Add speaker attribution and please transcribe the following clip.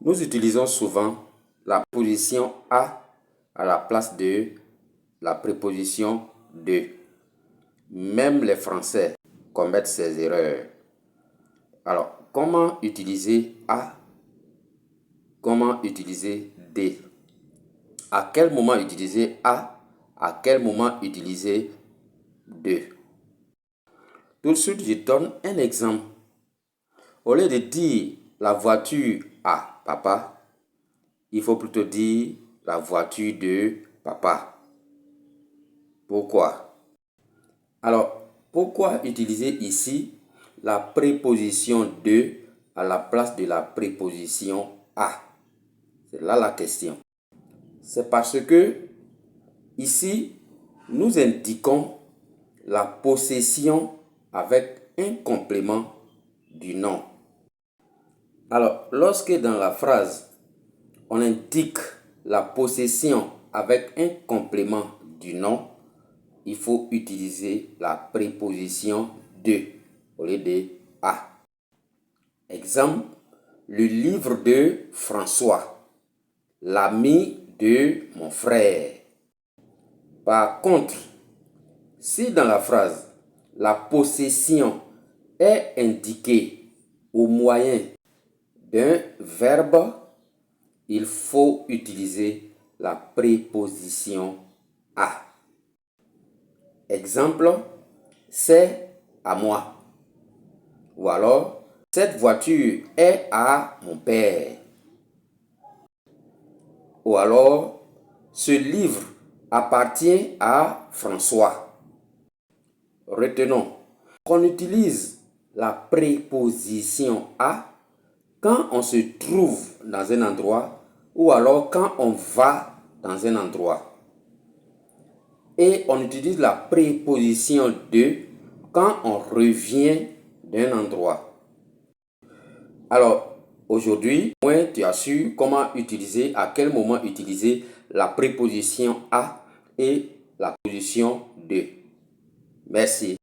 Speaker 1: Nous utilisons souvent la préposition à la place de la préposition de. Même les Français commettent ces erreurs. Alors, comment utiliser à? Comment utiliser de? À quel moment utiliser à? À quel moment utiliser de? Tout de suite, je donne un exemple. Au lieu de dire la voiture à papa, il faut plutôt dire la voiture de papa. Pourquoi? Alors, pourquoi utiliser ici la préposition de à la place de la préposition à? C'est là la question. C'est parce que ici, nous indiquons la possession avec un complément du nom. Alors, lorsque dans la phrase, on indique la possession avec un complément du nom, il faut utiliser la préposition de au lieu de à. Exemple, le livre de François, l'ami de mon frère. Par contre, si dans la phrase, la possession est indiquée au moyen d'un verbe, il faut utiliser la préposition à. Exemple, c'est à moi. Ou alors, cette voiture est à mon père. Ou alors, ce livre appartient à François. Retenons qu'on utilise la préposition à quand on se trouve dans un endroit ou alors quand on va dans un endroit. Et on utilise la préposition de quand on revient d'un endroit. Alors, aujourd'hui, tu as su comment utiliser, à quel moment utiliser la préposition à et la préposition de. Merci.